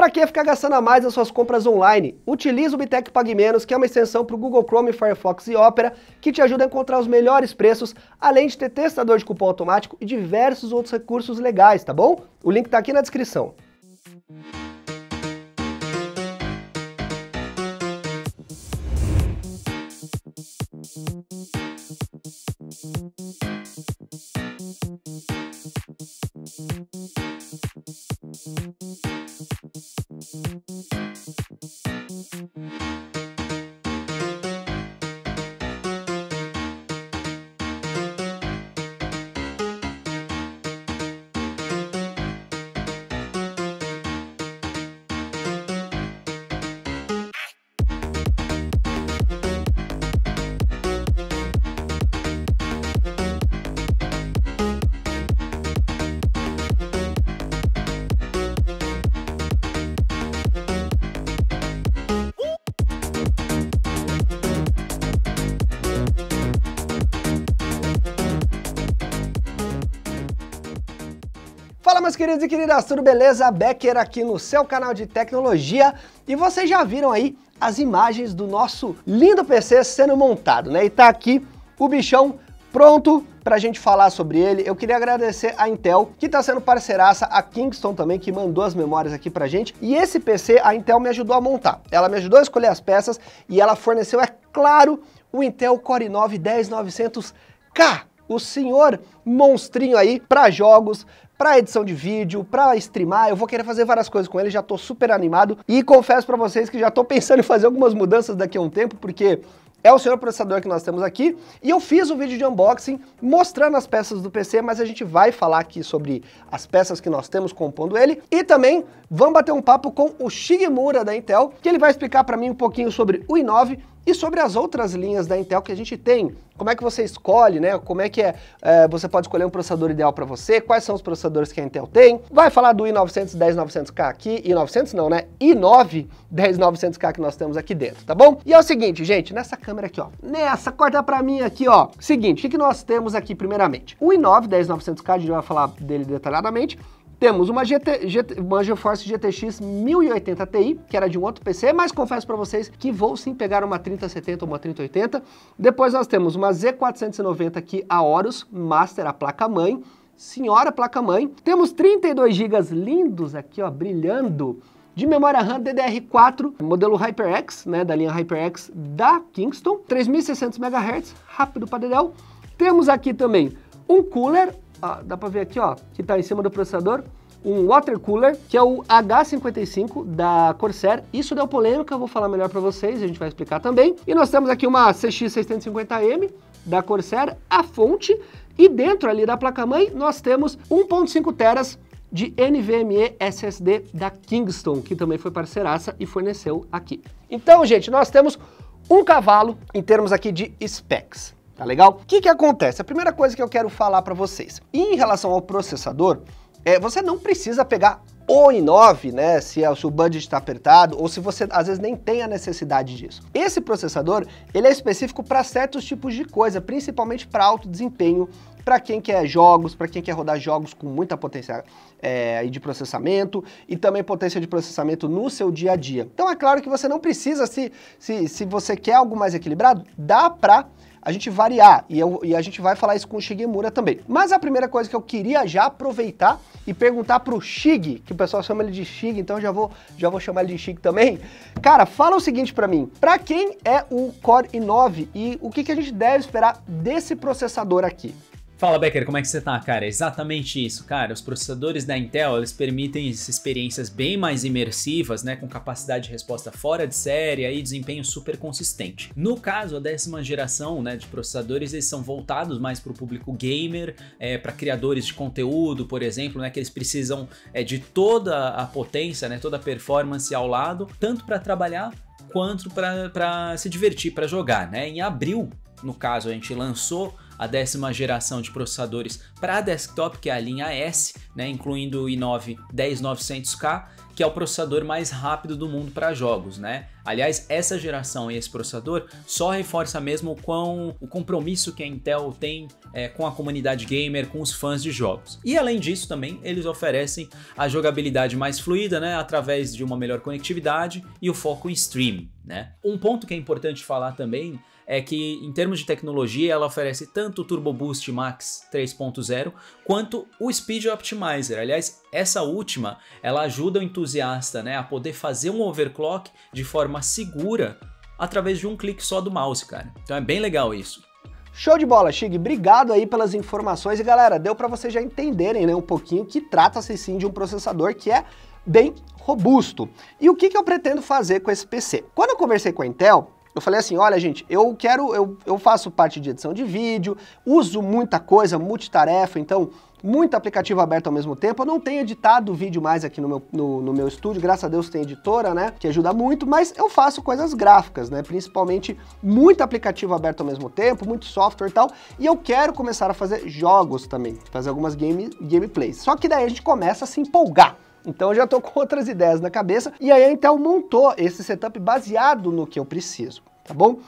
Para que ficar gastando a mais nas suas compras online? Utiliza o Bitec Pague Menos, que é uma extensão para o Google Chrome, Firefox e Opera, que te ajuda a encontrar os melhores preços, além de ter testador de cupom automático e diversos outros recursos legais, tá bom? O link tá aqui na descrição. Fala, meus queridos e queridas, tudo beleza? Becker aqui no seu canal de tecnologia, e vocês já viram aí as imagens do nosso lindo PC sendo montado, né? E tá aqui o bichão pronto pra gente falar sobre ele. Eu queria agradecer a Intel, que tá sendo parceiraça, a Kingston também, que mandou as memórias aqui pra gente. E esse PC a Intel me ajudou a montar. Ela me ajudou a escolher as peças e ela forneceu, é claro, o Intel Core i9-10900K, o senhor monstrinho aí pra jogos, para edição de vídeo, para streamar. Eu vou querer fazer várias coisas com ele, já tô super animado e confesso para vocês que já tô pensando em fazer algumas mudanças daqui a um tempo, porque é o senhor processador que nós temos aqui, e eu fiz um vídeo de unboxing mostrando as peças do PC, mas a gente vai falar aqui sobre as peças que nós temos compondo ele, e também vamos bater um papo com o Shigemura da Intel, que ele vai explicar para mim um pouquinho sobre o i9 e sobre as outras linhas da Intel que a gente tem. Como é que você escolhe, né? Como é que você pode escolher um processador ideal para você, quais são os processadores que a Intel tem. Vai falar do i9-10900K aqui, i900 não, né? i9-10900K que nós temos aqui dentro, tá bom? E é o seguinte, gente, nessa câmera aqui, ó, nessa, corta pra mim aqui, ó. Seguinte, o que nós temos aqui primeiramente? O i9-10900K, a gente vai falar dele detalhadamente. Temos uma GeForce GTX 1080 Ti, que era de um outro PC, mas confesso para vocês que vou sim pegar uma 3070 ou uma 3080. Depois nós temos uma Z490 aqui, a Aorus Master, a placa-mãe, senhora placa-mãe. Temos 32 GB lindos aqui, ó, brilhando, de memória RAM DDR4, modelo HyperX, né, da linha HyperX da Kingston, 3600 MHz, rápido para dedéu. Temos aqui também um cooler, dá pra ver aqui, ó, que tá em cima do processador, um water cooler, que é o H55 da Corsair. Isso deu polêmica, eu vou falar melhor pra vocês, a gente vai explicar também. E nós temos aqui uma CX650M da Corsair, a fonte, e dentro ali da placa-mãe nós temos 1.5 teras de NVMe SSD da Kingston, que também foi parceiraça e forneceu aqui. Então, gente, nós temos um cavalo em termos aqui de specs. Tá legal? O que acontece? A primeira coisa que eu quero falar para vocês, em relação ao processador, você não precisa pegar o i9, né, se o budget está apertado, ou se você às vezes nem tem a necessidade disso. Esse processador, ele é específico para certos tipos de coisa, principalmente para alto desempenho, para quem quer jogos, para quem quer rodar jogos com muita potência de processamento e também potência de processamento no seu dia a dia. Então é claro que você não precisa, se você quer algo mais equilibrado, dá para a gente variar, e a gente vai falar isso com o Shigemura também. Mas a primeira coisa que eu queria já aproveitar e perguntar pro Shig, que o pessoal chama ele de Shig, então já vou chamar ele de Shig também. Cara, fala o seguinte pra mim, pra quem é o Core i9 e o que a gente deve esperar desse processador aqui? Fala, Becker, como é que você tá, cara? Exatamente isso, cara. Os processadores da Intel, eles permitem experiências bem mais imersivas, né, com capacidade de resposta fora de série e desempenho super consistente. No caso, a 10ª geração, né, de processadores, eles são voltados mais para o público gamer, para criadores de conteúdo, por exemplo, né, que eles precisam de toda a potência, né, toda a performance ao lado, tanto para trabalhar quanto para se divertir, para jogar, né? Em abril, no caso, a gente lançou a 10ª geração de processadores para desktop, que é a linha S, né, incluindo o i9 10900K, que é o processador mais rápido do mundo para jogos, né? Aliás, essa geração e esse processador só reforça mesmo o compromisso que a Intel tem com a comunidade gamer, com os fãs de jogos. E além disso também, eles oferecem a jogabilidade mais fluida, né, através de uma melhor conectividade e o foco em streaming, né? Um ponto que é importante falar também é que, em termos de tecnologia, ela oferece tanto o Turbo Boost Max 3.0 quanto o Speed Optimizer. Aliás, essa última, ela ajuda o entusiasta, né, a poder fazer um overclock de forma segura através de um clique só do mouse, cara. Então é bem legal isso. Show de bola, Shig. Obrigado aí pelas informações. E galera, deu para vocês já entenderem, né, um pouquinho que trata-se sim de um processador que é bem robusto. E o que eu pretendo fazer com esse PC? Quando eu conversei com a Intel, eu falei assim, olha gente, eu faço parte de edição de vídeo, uso muita coisa, multitarefa, então muito aplicativo aberto ao mesmo tempo. Eu não tenho editado vídeo mais aqui no meu estúdio, graças a Deus tem editora, né, que ajuda muito, mas eu faço coisas gráficas, né, principalmente muito aplicativo aberto ao mesmo tempo, muito software e tal, e eu quero começar a fazer jogos também, fazer algumas gameplays. Só que daí a gente começa a se empolgar. Então eu já tô com outras ideias na cabeça, e aí a Intel montou esse setup baseado no que eu preciso, tá bom?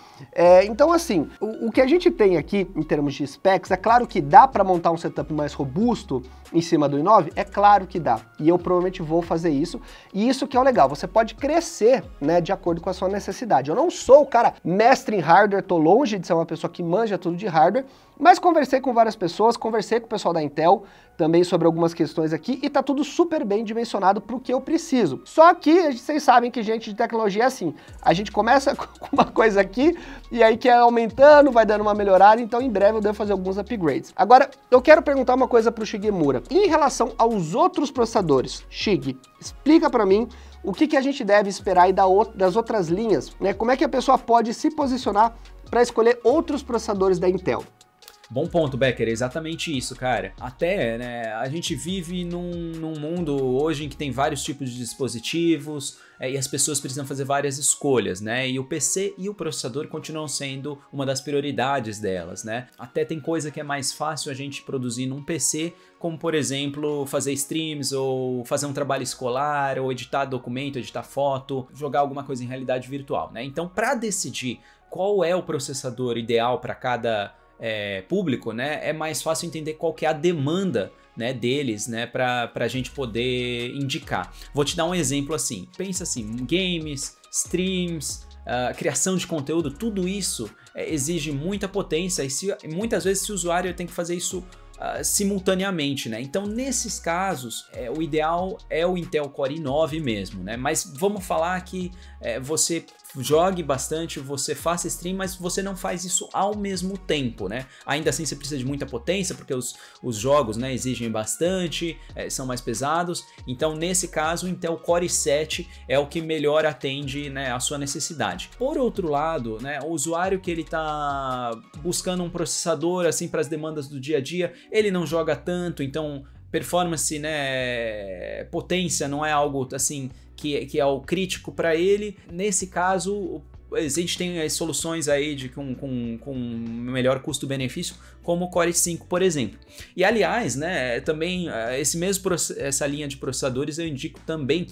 Então assim, o que a gente tem aqui em termos de specs, é claro que dá para montar um setup mais robusto em cima do i9, é claro que dá, e eu provavelmente vou fazer isso, e isso que é o legal, você pode crescer, né, de acordo com a sua necessidade. Eu não sou o cara mestre em hardware, tô longe de ser uma pessoa que manja tudo de hardware, mas conversei com várias pessoas, conversei com o pessoal da Intel também sobre algumas questões aqui, e tá tudo super bem dimensionado pro que eu preciso. Só que vocês sabem que gente de tecnologia é assim, a gente começa com uma coisa aqui, e aí quer aumentando, vai dando uma melhorada, então em breve eu devo fazer alguns upgrades. Agora, eu quero perguntar uma coisa pro Shigemura. Em relação aos outros processadores, Shig, explica para mim o que a gente deve esperar aí das outras linhas, né? Como é que a pessoa pode se posicionar para escolher outros processadores da Intel? Bom ponto, Becker, é exatamente isso, cara. Até, né, a gente vive num mundo hoje em que tem vários tipos de dispositivos e as pessoas precisam fazer várias escolhas, né? E o PC e o processador continuam sendo uma das prioridades delas, né? Até tem coisa que é mais fácil a gente produzir num PC, como, por exemplo, fazer streams ou fazer um trabalho escolar ou editar documento, editar foto, jogar alguma coisa em realidade virtual, né? Então, para decidir qual é o processador ideal para cada público, né, é mais fácil entender qual que é a demanda, né, deles, né, para a gente poder indicar. Vou te dar um exemplo assim, pensa assim, games, streams, criação de conteúdo, tudo isso exige muita potência e muitas vezes se o usuário tem que fazer isso simultaneamente, né? Então, nesses casos, o ideal é o Intel Core i9 mesmo, né? Mas vamos falar que você jogue bastante, você faça stream, mas você não faz isso ao mesmo tempo, né? Ainda assim, você precisa de muita potência, porque os jogos, né, exigem bastante, são mais pesados. Então, nesse caso, o Intel Core i7 é o que melhor atende, né, a sua necessidade. Por outro lado, né, o usuário que ele tá buscando um processador assim para as demandas do dia a dia, ele não joga tanto, então performance, né, potência não é algo assim que é o crítico para ele. Nesse caso, a gente tem as soluções aí com melhor custo-benefício, como o Core i5, por exemplo. E aliás, né, também essa linha de processadores eu indico também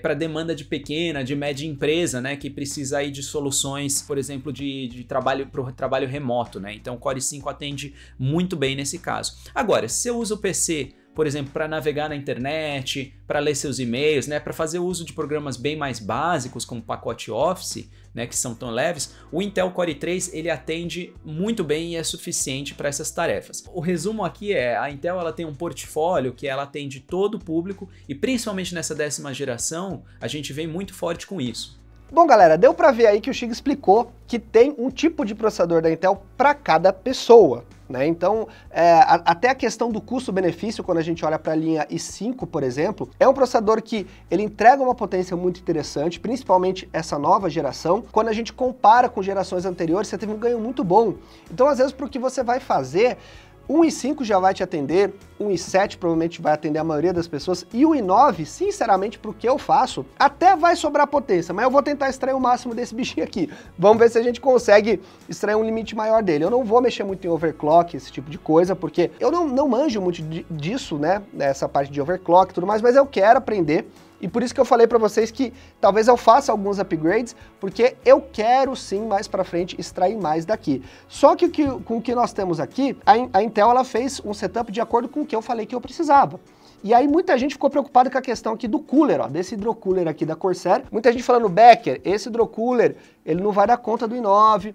para demanda de pequena, de média empresa, né, que precisa aí de soluções, por exemplo, de trabalho remoto, né? Então o Core i5 atende muito bem nesse caso. Agora, se eu uso o PC, por exemplo, para navegar na internet, para ler seus e-mails, né, para fazer uso de programas bem mais básicos, como pacote Office, né, que são tão leves, o Intel Core i3 ele atende muito bem e é suficiente para essas tarefas. O resumo aqui a Intel ela tem um portfólio que ela atende todo o público e principalmente nessa 10ª geração, a gente vem muito forte com isso. Bom, galera, deu para ver aí que o Shig explicou que tem um tipo de processador da Intel para cada pessoa, né? Então, até a questão do custo-benefício, quando a gente olha para a linha i5, por exemplo, é um processador que ele entrega uma potência muito interessante, principalmente essa nova geração. Quando a gente compara com gerações anteriores, você teve um ganho muito bom. Então, às vezes, para o que você vai fazer, um i5 já vai te atender, um i7 provavelmente vai atender a maioria das pessoas, e o i9, sinceramente, pro que eu faço, até vai sobrar potência, mas eu vou tentar extrair o máximo desse bichinho aqui. Vamos ver se a gente consegue extrair um limite maior dele. Eu não vou mexer muito em overclock, esse tipo de coisa, porque eu não manjo muito disso, né, essa parte de overclock e tudo mais, mas eu quero aprender. E por isso que eu falei para vocês que talvez eu faça alguns upgrades, porque eu quero sim mais para frente extrair mais daqui. Só que com o que nós temos aqui, a Intel ela fez um setup de acordo com o que eu falei que eu precisava. E aí muita gente ficou preocupada com a questão aqui do cooler, ó, desse hidrocooler aqui da Corsair. Muita gente falando, Becker, esse hidrocooler, ele não vai dar conta do i9,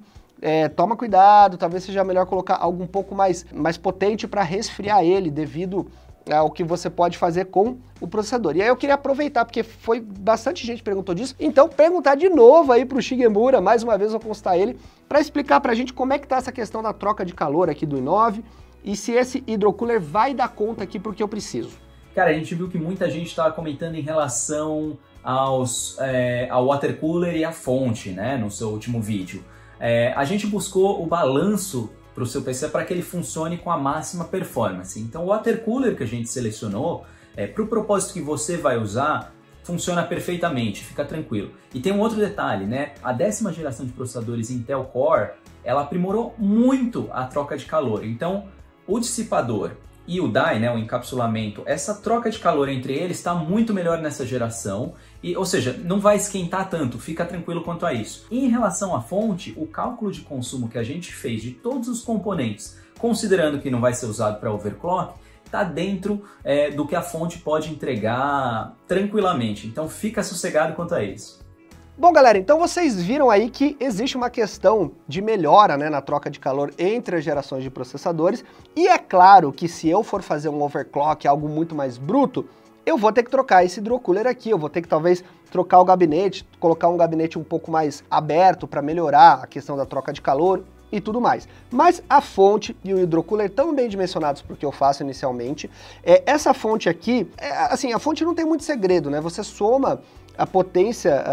toma cuidado, talvez seja melhor colocar algo um pouco mais potente para resfriar ele, devido ao que você pode fazer com o processador. E aí eu queria aproveitar, porque foi bastante gente que perguntou disso, então perguntar de novo aí pro Shigemura, mais uma vez eu vou consultar ele, para explicar pra gente como é que tá essa questão da troca de calor aqui do i9, e se esse hidrocooler vai dar conta aqui pro que eu preciso. Cara, a gente viu que muita gente estava comentando em relação ao water cooler e a fonte, né, no seu último vídeo. A gente buscou o balanço para o seu PC para que ele funcione com a máxima performance. Então o water cooler que a gente selecionou, para o propósito que você vai usar, funciona perfeitamente, fica tranquilo. E tem um outro detalhe, né? A 10ª geração de processadores Intel Core, ela aprimorou muito a troca de calor. Então o dissipador e o die, né, o encapsulamento, essa troca de calor entre eles está muito melhor nessa geração, ou seja, não vai esquentar tanto, fica tranquilo quanto a isso. E em relação à fonte, o cálculo de consumo que a gente fez de todos os componentes, considerando que não vai ser usado para overclock, está dentro do que a fonte pode entregar tranquilamente, então fica sossegado quanto a isso. Bom, galera, então vocês viram aí que existe uma questão de melhora, né, na troca de calor entre as gerações de processadores, e é claro que se eu for fazer um overclock, algo muito mais bruto, eu vou ter que trocar esse hidrocooler aqui, eu vou ter que talvez trocar o gabinete, colocar um gabinete um pouco mais aberto para melhorar a questão da troca de calor e tudo mais. Mas a fonte e o hidrocooler estão bem dimensionados para o que eu faço inicialmente. Essa fonte aqui, assim, a fonte não tem muito segredo, né? Você soma a potência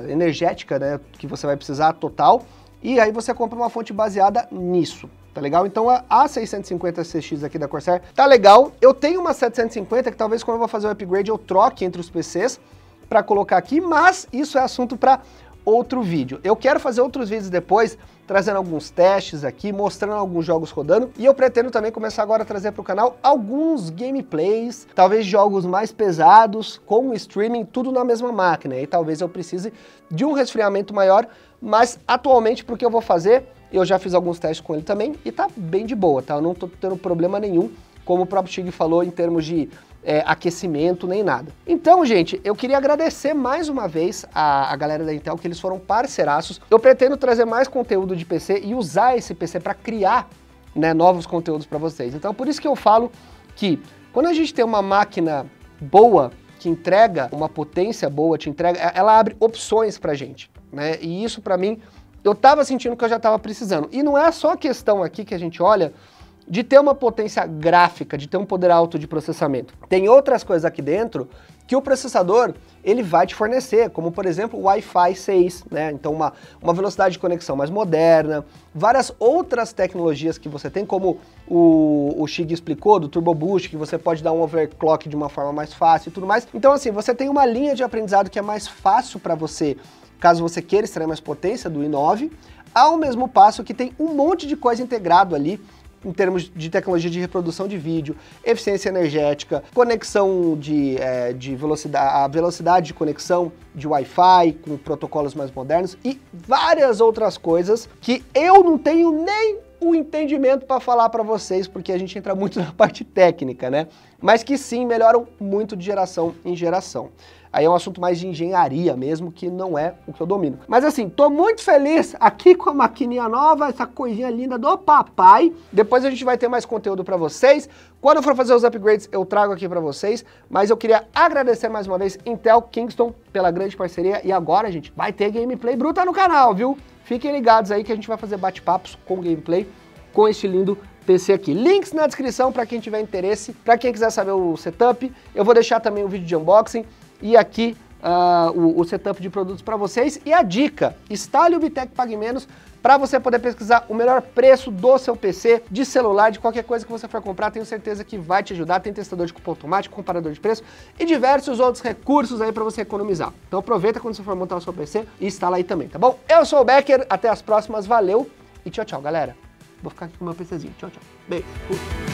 energética, né, que você vai precisar total, e aí você compra uma fonte baseada nisso, tá legal? Então a 650CX aqui da Corsair tá legal. Eu tenho uma 750 que talvez quando eu vou fazer o upgrade eu troque entre os PCs para colocar aqui, mas isso é assunto para outro vídeo. Eu quero fazer outros vídeos depois, trazendo alguns testes aqui, mostrando alguns jogos rodando, e eu pretendo também começar agora a trazer para o canal alguns gameplays, talvez jogos mais pesados, com streaming, tudo na mesma máquina, e talvez eu precise de um resfriamento maior, mas atualmente porque eu vou fazer, eu já fiz alguns testes com ele também, e tá bem de boa, tá? Eu não tô tendo problema nenhum, como o próprio Shig falou, em termos de aquecimento nem nada. Então, gente, eu queria agradecer mais uma vez a galera da Intel, que eles foram parceiraços. Eu pretendo trazer mais conteúdo de PC e usar esse PC para criar, né, novos conteúdos para vocês. Então, por isso que eu falo que quando a gente tem uma máquina boa, que entrega uma potência boa, ela abre opções pra gente, né? E isso pra mim, eu tava sentindo que eu já tava precisando. E não é só a questão aqui que a gente olha de ter uma potência gráfica, de ter um poder alto de processamento. Tem outras coisas aqui dentro que o processador ele vai te fornecer, como por exemplo o Wi-Fi 6, né? Então uma velocidade de conexão mais moderna, várias outras tecnologias que você tem, como o Shig explicou, do Turbo Boost, que você pode dar um overclock de uma forma mais fácil e tudo mais. Então assim, você tem uma linha de aprendizado que é mais fácil para você, caso você queira extrair mais potência do i9, ao mesmo passo que tem um monte de coisa integrado ali, em termos de tecnologia de reprodução de vídeo, eficiência energética, conexão de velocidade, a velocidade de conexão de Wi-Fi com protocolos mais modernos e várias outras coisas que eu não tenho nem o entendimento para falar para vocês, porque a gente entra muito na parte técnica, né? Mas que sim, melhoram muito de geração em geração. Aí é um assunto mais de engenharia mesmo, que não é o que eu domino. Mas assim, tô muito feliz aqui com a maquininha nova, essa coisinha linda do papai. Depois a gente vai ter mais conteúdo pra vocês. Quando eu for fazer os upgrades, eu trago aqui pra vocês. Mas eu queria agradecer mais uma vez Intel Kingston pela grande parceria. E agora, gente, vai ter gameplay bruta no canal, viu? Fiquem ligados aí que a gente vai fazer bate-papos com gameplay com este lindo PC aqui. Links na descrição para quem tiver interesse, para quem quiser saber o setup. Eu vou deixar também o vídeo de unboxing e aqui o setup de produtos para vocês. E a dica, instale o Bitec Pague Menos para você poder pesquisar o melhor preço do seu PC, de celular, de qualquer coisa que você for comprar. Tenho certeza que vai te ajudar. Tem testador de cupom automático, comparador de preço e diversos outros recursos aí para você economizar. Então aproveita quando você for montar o seu PC e instala aí também, tá bom? Eu sou o Becker, até as próximas, valeu e tchau, tchau, galera. Vou ficar aqui com o meu PCzinho. Tchau, tchau. Beijo.